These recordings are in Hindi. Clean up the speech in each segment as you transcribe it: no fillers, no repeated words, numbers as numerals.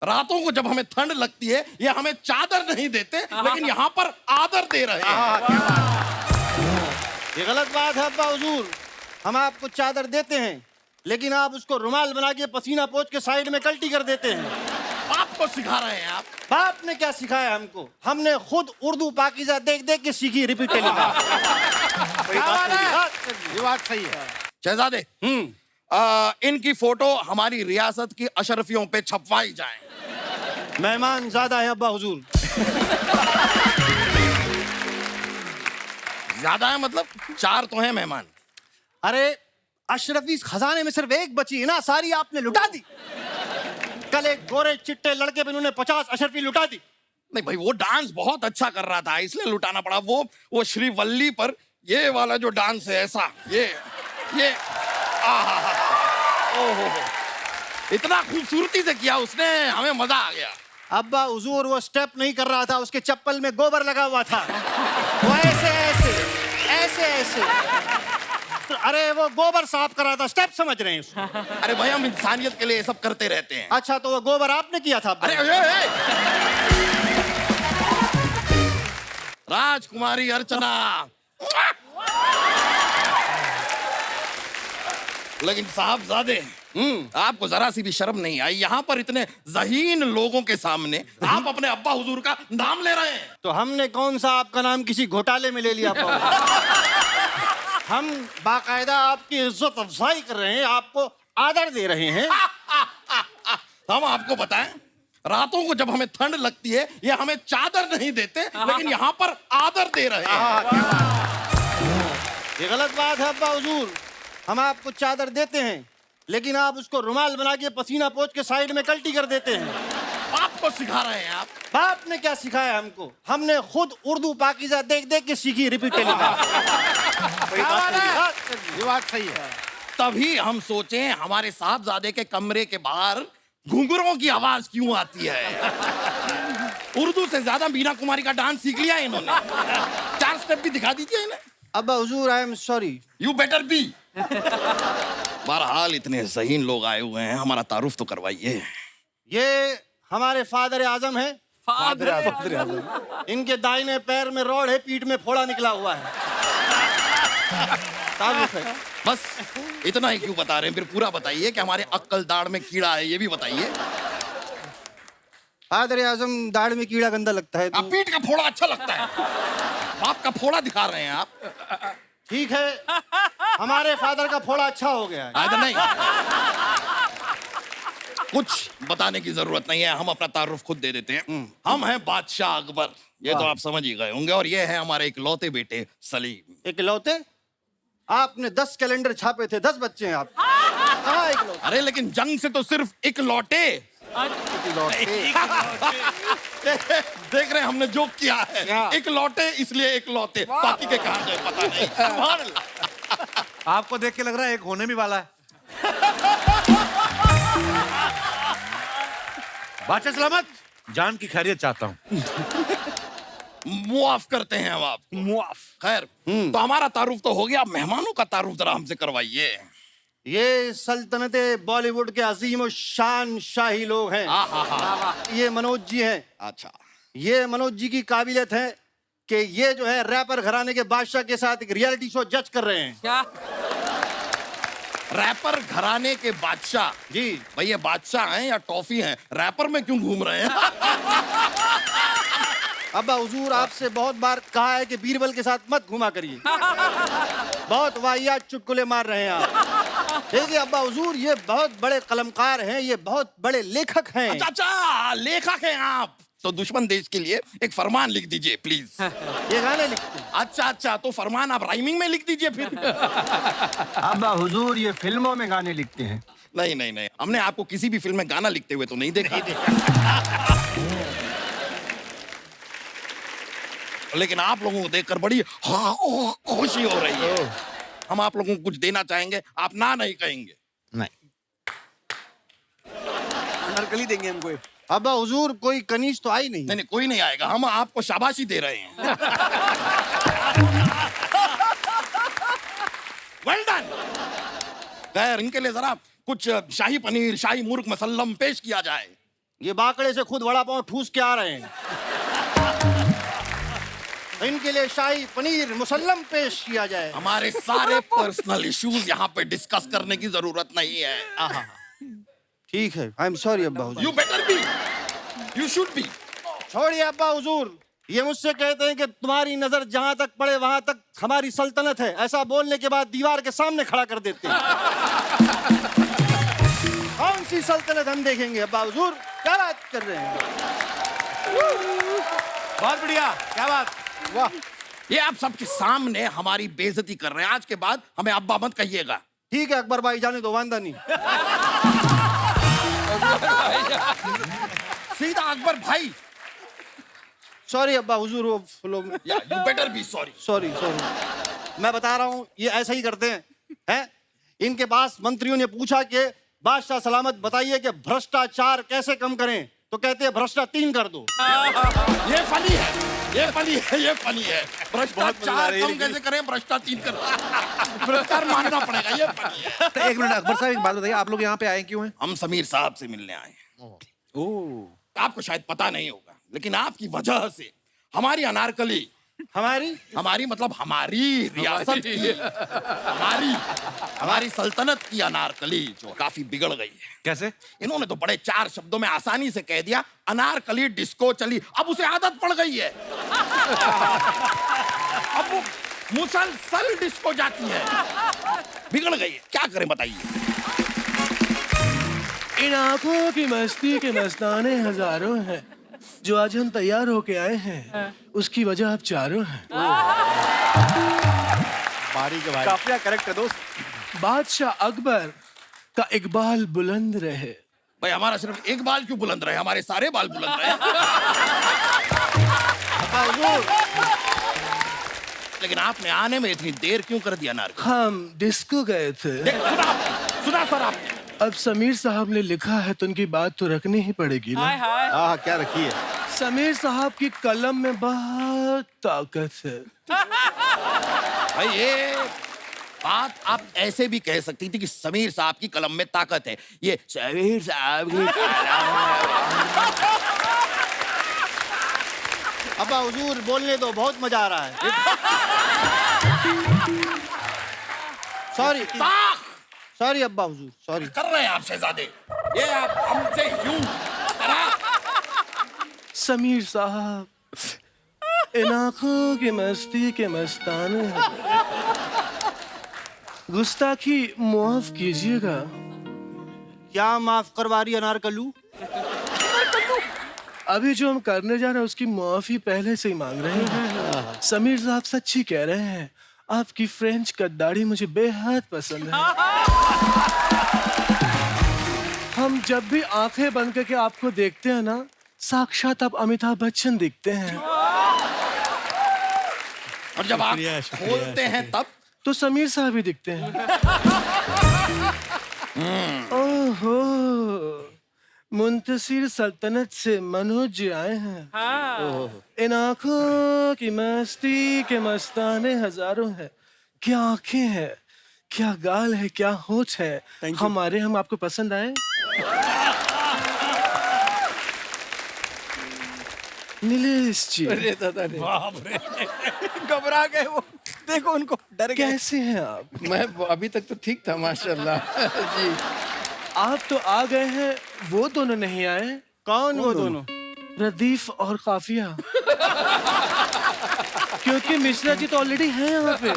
रातों को जब हमें ठंड लगती है ये हमें चादर नहीं देते, लेकिन यहाँ पर आदर दे रहे हैं। ये गलत बात है अब्बा हुजूर। हम आपको चादर देते हैं लेकिन आप उसको रुमाल बना के पसीना पोंछ के साइड में कल्टी कर देते हैं। आपको सिखा रहे हैं आप? बाप ने क्या सिखाया हमको? हमने खुद उर्दू पाकीज़ा देख देख के सीखी रिपीट टेलीकास्ट। ये बात सही है। शहजादे, इनकी फोटो हमारी रियासत की अशरफियों पे छपवाई जाए। मेहमान ज्यादा है अब्बा हुजूर। ज्यादा है मतलब 4 तो हैं मेहमान। अरे अशरफी खजाने में सिर्फ एक बची है ना, सारी आपने लुटा दी। कल एक गोरे चिट्टे लड़के पे उन्होंने 50 अशरफी लुटा दी। नहीं भाई, वो डांस बहुत अच्छा कर रहा था इसलिए लुटाना पड़ा। वो श्रीवल्ली पर ये वाला जो डांस है ऐसा, ये ओहो, इतना खूबसूरती से किया उसने, हमें मजा आ गया। अब्बा हुजूर वो स्टेप नहीं कर रहा था, उसके चप्पल में गोबर लगा हुआ था। वो ऐसे ऐसे ऐसे ऐसे, अरे वो गोबर साफ कर रहा था, स्टेप समझ रहे हैं उसको? अरे भाई, हम इंसानियत के लिए ये सब करते रहते हैं। अच्छा तो वो गोबर आपने किया था? अरे राजकुमारी अर्चना, लेकिन साहबजादे, आपको जरा सी भी शर्म नहीं आई? यहाँ पर इतने ज़हीन लोगों के सामने आप अपने अब्बा हुजूर का नाम ले रहे हैं। तो हमने कौन सा आपका नाम किसी घोटाले में ले लिया? हम बाकायदा आपकी इज्जत अफजाई कर रहे हैं, आपको आदर दे रहे हैं। हम आपको बताएं, रातों को जब हमें ठंड लगती है ये हमें चादर नहीं देते, लेकिन यहाँ पर आदर दे रहे हैं। ये गलत बात है अब्बा हुजूर। हम आपको चादर देते हैं लेकिन आप उसको रुमाल बना के पसीना पोंछ के साइड में कल्टी कर देते हैं। आपको सिखा रहे हैं आप? बाप ने क्या सिखाया हमको? हमने खुद उर्दू पाकीज़ा देख देख के सीखी रिपीट टेलीकास्ट। ये बात सही है। तभी हम सोचे हमारे साहबजादे के कमरे के बाहर घुंघरों की आवाज क्यों आती है। उर्दू से ज्यादा मीना कुमारी का डांस सीख लिया इन्होंने। 4 स्टेप भी दिखा दीजिए इन्हें। अब्बा हुजूर I am sorry. You better be. बहरहाल इतने ज़हीन लोग आए हुए हैं, हमारा तारुफ तो करवाइए। ये हमारे फादर आजम है। इनके दाहिने पैर में रोड है, पीठ में फोड़ा निकला हुआ है। तारुफ है। बस इतना ही क्यों बता रहे हैं? फिर पूरा बताइए कि हमारे अक्कल दाढ़ में कीड़ा है, ये भी बताइए। फादर आजम दाढ़ में कीड़ा गंदा लगता है। आप पीठ का फोड़ा अच्छा लगता है। बाप का फोड़ा दिखा रहे हैं आप। ठीक है, हमारे फादर का फोड़ा अच्छा हो गया है। नहीं, कुछ बताने की जरूरत नहीं है, हम अपना तारुफ खुद दे देते हैं। हम हैं बादशाह अकबर, ये तो आप समझ ही गए होंगे, और ये है हमारे इकलौते बेटे सलीम। इकलौते? आपने 10 कैलेंडर छापे थे, 10 बच्चे हैं आप। कहाँ इकलौते? अरे लेकिन जंग से तो सिर्फ इकलौटे। देख रहे हैं हमने जोक किया है। इकलौटे इसलिए इकलौते, बाकी के कहां गए पता नहीं। सुभान अल्लाह। आपको देख के लग रहा है एक होने भी वाला है। बादशाह सलामत, जान की खैरियत चाहता हूँ। मुआफ करते हैं हम आप। मुआफ। खैर, तो हमारा तारुफ तो हो गया, मेहमानों का तारुफ जरा हमसे करवाइए। ये सल्तनते बॉलीवुड के अजीम और शान शाही लोग हैं। ये मनोज जी हैं। अच्छा, ये मनोज जी की काबिलियत है कि ये जो है रैपर घराने के बादशाह के साथ एक रियलिटी शो जज कर रहे हैं। क्या? रैपर घराने के बादशाह? जी भाई, ये बादशाह हैं या टॉफी हैं? रैपर में क्यों घूम रहे हैं? अब्बा हुजूर, आपसे बहुत बार कहा है कि बीरबल के साथ मत घुमा करिए। बहुत वाहियात चुटकुले मार रहे हैं आप। देखिए अब्बा हुजूर, ये बहुत बड़े कलमकार हैं, ये बहुत बड़े लेखक हैं। अच्छा, लेखक हैं आप? तो दुश्मन देश के लिए एक फरमान लिख दीजिए प्लीज। ये गाने लिखते हैं। अच्छा, तो फरमान आप राइमिंग में लिख दीजिए फिर। अब्बा हुजूर, ये फिल्मों में गाने लिखते हैं। नहीं, हमने आपको किसी भी फिल्म में गाना लिखते हुए तो नहीं देखा। लेकिन आप लोगों को देखकर बड़ी खुशी हो रही है। हम आप लोगों को कुछ देना चाहेंगे, आप ना नहीं कहेंगे? नहीं, अनारकली देंगे हमको। अब्बा हुजूर, कोई कनीज तो आई नहीं? नहीं, कोई नहीं आएगा, हम आपको शाबाशी दे रहे हैं। Well done. खैर, इनके लिए जरा कुछ शाही पनीर, शाही मुर्ग मसल्लम पेश किया जाए। ये बाकड़े से खुद वड़ा पाव ठूस के आ रहे हैं। इनके लिए शाही पनीर मुसल्लम पेश किया जाए। हमारे सारे पर्सनल इश्यूज यहाँ पे डिस्कस करने की जरूरत नहीं है। आहा, ठीक है, आई एम सॉरी अब्बा हुजूर। You better be, you should be. छोड़िए अब्बा हुजूर, ये मुझसे कहते हैं कि तुम्हारी नजर जहां तक पड़े वहां तक हमारी सल्तनत है। ऐसा बोलने के बाद दीवार के सामने खड़ा कर देते हैं। कौन सी सल्तनत हम देखेंगे अब्बा हुजूर, क्या बात कर रहे हैं? बहुत बढ़िया, क्या बात। वाह, ये आप सबके सामने हमारी बेइज्जती कर रहे हैं। आज के बाद हमें अब्बा मत कहिएगा। ठीक है अकबर भाई, जाने दो, वांदा नहीं। सीधा अकबर भाई। सॉरी अब्बा हुजूर, वो लोग, या you better be sorry. Sorry sorry, मैं बता रहा हूँ ये ऐसा ही करते हैं। इनके पास मंत्रियों ने पूछा कि बादशाह सलामत बताइए कि भ्रष्टाचार कैसे कम करें, तो कहते हैं भ्रष्टा 3 कर दो। ये फनी है, ये फनी है, ये फनी है। भ्रष्टाचार कम कैसे करें, भ्रष्टाचार 3 कर। भ्रष्टाचार मानना पड़ेगा, ये फनी है। तो एक मिनट अकबर साहब, एक बात बताइए, आप लोग यहाँ पे आए क्यों हैं? हम समीर साहब से मिलने आए हैं। आपको शायद पता नहीं होगा, लेकिन आपकी वजह से हमारी अनारकली, हमारी मतलब हमारी रियासत की, हमारी सल्तनत की अनारकली जो काफी बिगड़ गई है। कैसे? इन्होंने तो बड़े 4 शब्दों में आसानी से कह दिया, अनारकली डिस्को चली। अब उसे आदत पड़ गई है। अब वो मुसलसल डिस्को जाती है। बिगड़ गई है, क्या करें बताइए। इन आंखों की मस्ती के मस्ताने हजारों हैं, जो आज हम तैयार होके आए हैं, उसकी वजह आप चारों हैं। काफिया करेक्ट है दोस्त। बादशाह अकबर का इकबाल बुलंद रहे। भाई हमारा सिर्फ एक बाल क्यों बुलंद रहे, हमारे सारे बाल बुलंद रहे। लेकिन आपने आने में इतनी देर क्यों कर दिया नार? हम डिस्को गए थे। सुना सर आपने? अब समीर साहब ने लिखा है तो उनकी बात तो रखनी ही पड़ेगी ना। हाँ, क्या रखी है? समीर साहब की कलम में बहुत ताकत है। भाई ये बात आप ऐसे भी कह सकती थी कि समीर साहब की कलम में ताकत है। ये समीर साहब की कलम में। अब्बा हुजूर बोलने दो, बहुत मजा आ रहा है। सॉरी सॉरी अब्बा हुजूर, सॉरी। कर रहे हैं आप शहजादे, ये आप हमसे यूं तरह। समीर साहब, इन आंखों की मस्ती के मस्ताने हैं। गुस्ताखी माफ कीजिएगा। क्या माफ करवा रही अनारकलू? अभी जो हम करने जा रहे हैं उसकी माफी पहले से ही मांग रहे हैं। समीर साहब सच्ची कह रहे हैं, आपकी फ्रेंच कट दाढ़ी मुझे बेहद पसंद है। हम जब भी आंखें बंद करके आपको देखते हैं ना, साक्षात आप अमिताभ बच्चन दिखते हैं। और जब आप खोलते हैं तब तो समीर साहब ही दिखते हैं। ओहो, मुंतसिर सल्तनत से मनोज जी आए हैं। इन आंखों की मस्ती के मस्ताने हजारों हैं। क्या आंखें हैं, क्या गाल है, क्या होठ है। हम आपको पसंद आए? नीलेश जी, अरे दादा रे, घबरा गए वो। देखो उनको, डर गए। कैसे हैं आप? मैं अभी तक तो ठीक था माशाल्लाह जी। आप तो आ गए हैं, वो दोनों नहीं आए। कौन वो दोनों? रदीफ और काफिया। क्योंकि मिश्रा जी तो ऑलरेडी हैं यहाँ पे।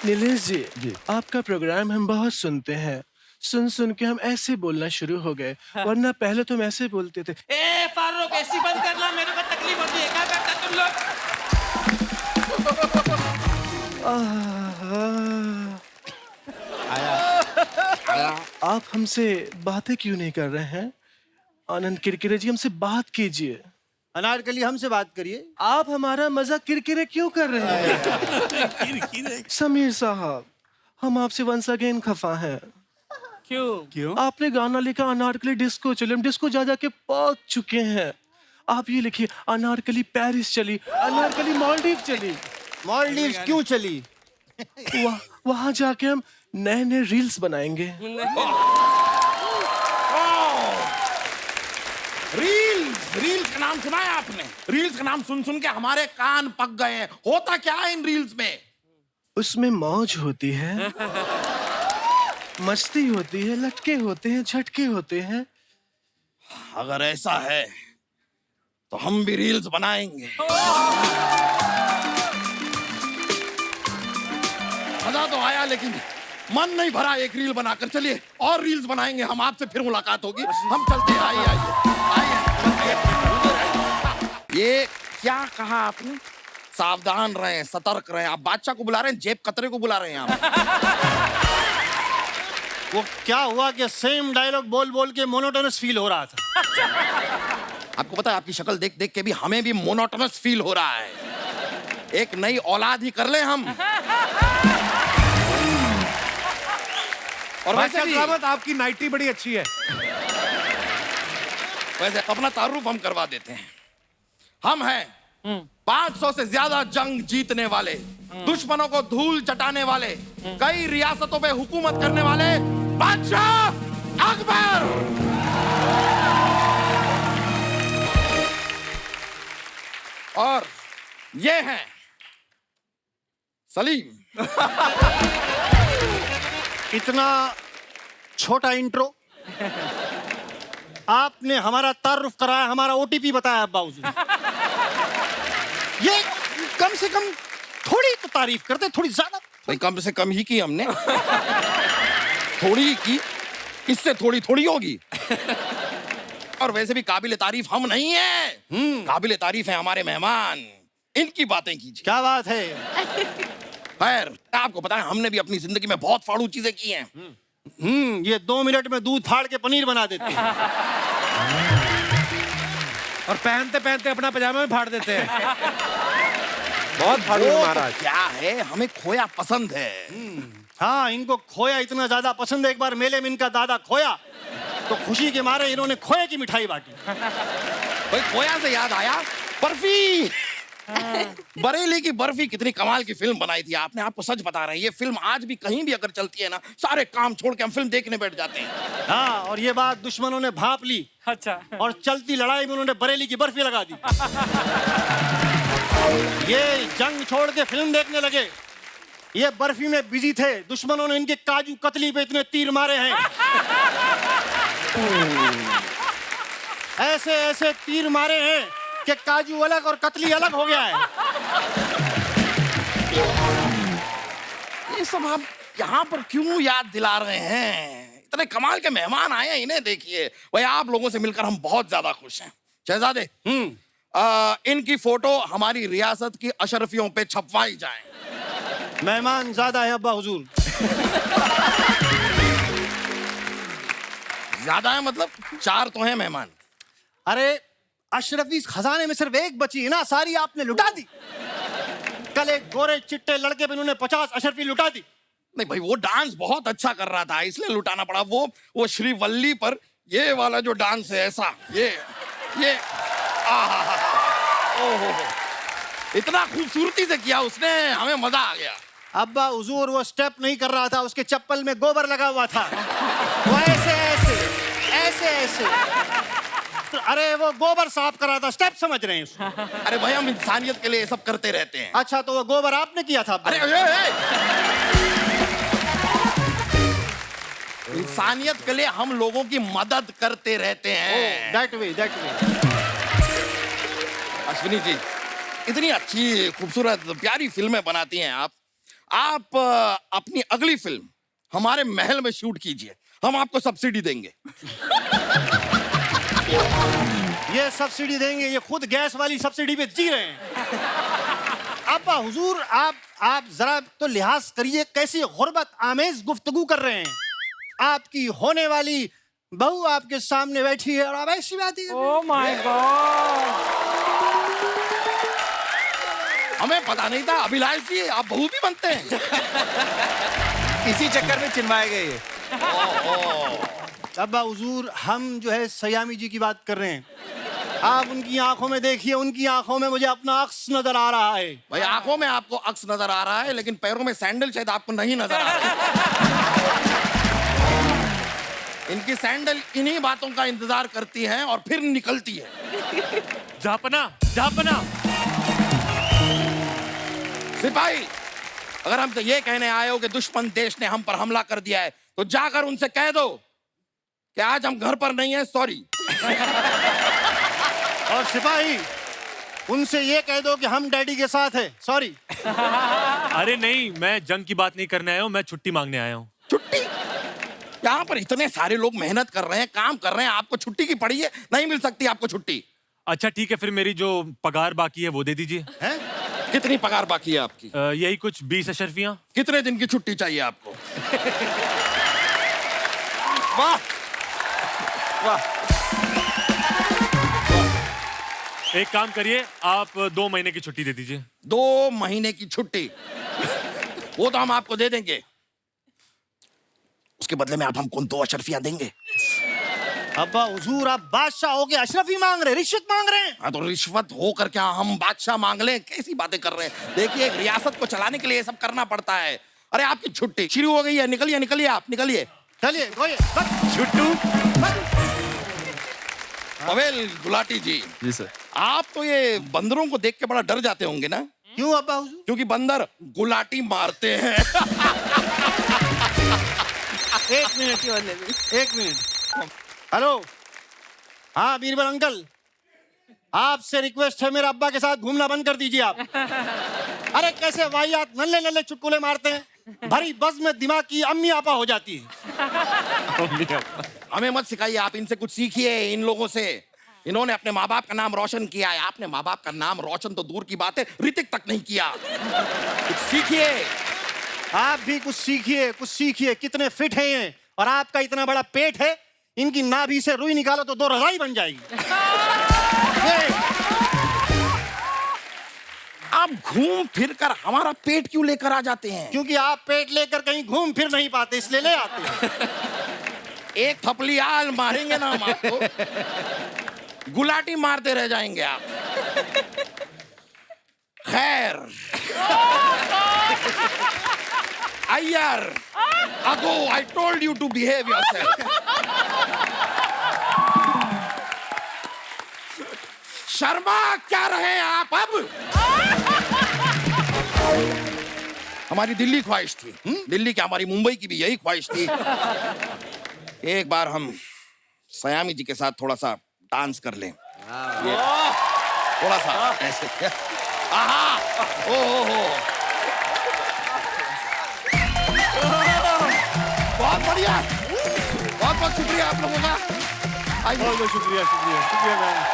नीलेश जी, आपका प्रोग्राम हम बहुत सुनते हैं। सुन सुन के हम ऐसे बोलना शुरू हो गए, वरना पहले तुम ऐसे बोलते थे। ए फारूक, ऐसी बंद करना, मेरे को तकलीफ होती है। क्या करते तुम लोग? आप हमसे बातें क्यों नहीं कर रहे हैं? आनंद किरकिरे जी, हमसे बात कीजिए। अनारकली, हमसे बात करिए। आप हमारा मजाक किरकिरे क्यों कर रहे हैं? समीर साहब, हम आपसे वंस अगेन खफा हैं। क्यों? आपने गाना लिखा अनारकली डिस्को चली, हम डिस्को जा जा के पक चुके हैं। आप ये लिखिए अनारकली पेरिस चली, अनारकली मालदीव चली। मालदीव्स क्यों चली? वहाँ जाके हम नए नए रील्स बनाएंगे। नाम सुना है आपने? रील्स का नाम सुन सुन के हमारे कान पक गए हैं। होता क्या है इन रील्स में? उसमें मौज होती है, मस्ती होती है, लटके होते हैं, झटके होते हैं। अगर ऐसा है तो हम भी रील्स बनाएंगे। मजा तो आया लेकिन मन नहीं भरा एक रील बनाकर। चलिए और रील्स बनाएंगे हम, आपसे फिर मुलाकात होगी। हम चलते हैं, आइए आइए आइए। ये क्या कहा आपने? सावधान रहें, सतर्क रहें। आप बादशाह को बुला रहे हैं, जेब कतरे को बुला रहे हैं आप। वो क्या हुआ कि सेम डायलॉग बोल बोल के मोनोटोनस फील हो रहा था। आपको पता है आपकी शक्ल देख देख के भी हमें भी मोनोटोनस फील हो रहा है। एक नई औलाद ही कर ले हम। और वैसे भी आपकी नाइटी बड़ी अच्छी है। वैसे अपना तारुफ हम करवा देते हैं। हम हैं 500 से ज्यादा जंग जीतने वाले, दुश्मनों को धूल चटाने वाले, कई रियासतों पे हुकूमत करने वाले बादशाह अकबर। और ये हैं सलीम। इतना छोटा इंट्रो आपने हमारा तारुफ कराया, हमारा ओटीपी बताया अब्बा हुजूर। ये कम से कम थोड़ी तो तारीफ करते, थोड़ी ज्यादा। भाई कम से कम ही की हमने। थोड़ी ही की, इससे थोड़ी थोड़ी होगी। और वैसे भी काबिल तारीफ हम नहीं हैं। काबिल तारीफ है हमारे मेहमान। इनकी बातें कीजिए। क्या बात है। खैर आपको पता है हमने भी अपनी जिंदगी में बहुत फाड़ू चीजें की हैं। ये 2 मिनट में दूध फाड़ के पनीर बना देते हैं। और पहनते पहनते अपना पजामा में फाड़ देते हैं। बहुत फाड़ू वो महाराज। तो क्या है, हमें खोया पसंद है। हाँ, इनको खोया इतना ज्यादा पसंद है। एक बार मेले में इनका दादा खोया तो खुशी के मारे इन्होंने खोए की मिठाई बांटी। भाई खोया से याद आया, बर्फी। बरेली की बर्फी कितनी कमाल की फिल्म बनाई थी आपने। आपको सच बता रहे हैं, ये फिल्म आज भी कहीं भी अगर चलती है ना, सारे काम छोड़ के हम फिल्म देखने बैठ जाते हैं। हाँ, और ये बात दुश्मनों ने भांप ली। अच्छा। और चलती लड़ाई में उन्होंने बरेली की बर्फी लगा दी। ये जंग छोड़ के फिल्म देखने लगे, ये बर्फी में बिजी थे। दुश्मनों ने इनके काजू कतली पे इतने तीर मारे हैं, ऐसे ऐसे तीर मारे हैं कि काजू अलग और कतली अलग हो गया है। ये सब आप यहाँ पर क्यों याद दिला रहे हैं? इतने कमाल के मेहमान आए हैं, इन्हें देखिए। भाई आप लोगों से मिलकर हम बहुत ज्यादा खुश हैं। शहजादे, इनकी फोटो हमारी रियासत की अशरफियों पे छपवाई जाए। मेहमान ज्यादा है अब्बा हुजूर। ज्यादा है मतलब 4 तो हैं मेहमान। अरे अशरफी खजाने में सिर्फ एक बची है ना, सारी आपने लुटा दी। कल एक गोरे चिट्टे लड़के पे इन्होंने 50 अशरफी लुटा दी। नहीं भाई, वो डांस बहुत अच्छा कर रहा था इसलिए लुटाना पड़ा। वो श्रीवल्ली पर ये वाला जो डांस है ऐसा, ये ओहो, इतना खूबसूरती से किया उसने, हमें मजा आ गया। अब्बा हुजूर वो स्टेप नहीं कर रहा था, उसके चप्पल में गोबर लगा हुआ था। वो ऐसे ऐसे ऐसे ऐसे, अरे वो गोबर साफ कर रहा था, स्टेप समझ रहे हैं उसको। अरे भाई हम इंसानियत के लिए ये सब करते रहते हैं। अच्छा, तो वो गोबर आपने किया था अब्बा? अरे इंसानियत के लिए हम लोगों की मदद करते रहते हैं। That way. अश्विनी जी, इतनी अच्छी खूबसूरत प्यारी फिल्में बनाती हैं आप अपनी अगली फिल्म हमारे महल में शूट कीजिए, हम आपको सब्सिडी देंगे। ये सब्सिडी देंगे? ये खुद गैस वाली सब्सिडी पे जी रहे हैं। अब्बा हुजूर, आप जरा तो लिहाज करिए, कैसी गुर्बत आमेज गुफ्तगू कर रहे हैं। आपकी होने वाली बहू आपके सामने बैठी है और आप ऐसी बात ही। Oh my God. हमें पता नहीं था अभिलाष जी आप बहू भी बनते हैं। इसी चक्कर में चिनवाए गए ये। अब्बा हुजूर, हम जो है सयामी जी की बात कर रहे हैं। आप उनकी आंखों में देखिए, उनकी आंखों में मुझे अपना अक्स नजर आ रहा है। भाई आंखों में आपको अक्स नजर आ रहा है, लेकिन पैरों में सैंडल शायद आपको नहीं नजर आ रहा है। इनकी सैंडल इन्हीं बातों का इंतजार करती है और फिर निकलती है। जापना जापना। सिपाही, अगर हमसे ये कहने आए हो कि दुश्मन देश ने हम पर हमला कर दिया है तो जाकर उनसे कह दो कि आज हम घर पर नहीं है, सॉरी। और सिपाही, उनसे ये कह दो कि हम डैडी के साथ हैं, सॉरी। अरे नहीं, मैं जंग की बात नहीं करने आया हूँ, मैं छुट्टी मांगने आया हूँ। छुट्टी? यहाँ पर इतने सारे लोग मेहनत कर रहे हैं, काम कर रहे हैं, आपको छुट्टी की पड़ी है? नहीं मिल सकती आपको छुट्टी। अच्छा ठीक है, फिर मेरी जो पगार बाकी है वो दे दीजिए। हैं? कितनी पगार बाकी है आपकी? यही कुछ 20 अशर्फियाँ। कितने दिन की छुट्टी चाहिए आपको? वाह वाह। एक काम करिए, आप 2 महीने की छुट्टी दे दीजिए। 2 महीने की छुट्टी? वो तो हम आपको दे देंगे, उसके बदले में आप हमको 2 अशरफियां देंगे। अब्बा हुजूर, आप बादशाह हो के अशरफी मांग रहे हैं, रिश्वत मांग रहे हैं? हाँ तो रिश्वत होकर क्या हम बादशाह मांग लें? कैसी बातें कर रहे हैं? देखिए, एक रियासत को चलाने के लिए ये सब करना पड़ता है। अरे आपकी छुट्टी शुरू हो गई है, निकलिए निकलिए, आप निकलिए। चलिए छुट्टू। पवेल गुलाटी जी सर। आप तो ये बंदरों को देख के बड़ा डर जाते होंगे ना? क्यों अब्बा हुजूर? क्योंकि बंदर गुलाटी मारते हैं। एक मिनट। हेलो, हाँ बीरबल अंकल, आपसे रिक्वेस्ट है, मेरे अब्बा के साथ घूमना बंद कर दीजिए आप। अरे कैसे वाहियात नल्ले नल्ले चुटकुले मारते हैं, भरी बस में दिमाग की अम्मी आपा हो जाती है। हमें मत सिखाइए, आप इनसे कुछ सीखिए, इन लोगों से। इन्होंने अपने माँ बाप का नाम रोशन किया है, आपने माँ बाप का नाम रोशन तो दूर की बात है, ऋतिक तक नहीं किया। कुछ सीखिए। आप भी कुछ सीखिए। कितने फिट हैं ये, और आपका इतना बड़ा पेट है, इनकी नाभि से रुई निकालो तो 2 रजाई बन जाएगी। आप घूम फिर कर हमारा पेट क्यों लेकर आ जाते हैं? क्योंकि आप पेट लेकर कहीं घूम फिर नहीं पाते, इसलिए ले आते हैं। एक थपली आल मारेंगे ना हम आपको, गुलाटी मारते रह जाएंगे आप। खैर, अय्यर, अगो, I told you to behave yourself. Sharma क्या रहे हैं आप अब? हमारी दिल्ली ख्वाहिश थी, दिल्ली की, हमारी मुंबई की भी यही ख्वाहिश थी। एक बार हम सयामी जी के साथ थोड़ा सा डांस कर लें। ये, थोड़ा सा ऐसे। आहा, ओ। बहुत बढ़िया, बहुत बहुत शुक्रिया आप लोगों का। बहुत शुक्रिया मैम।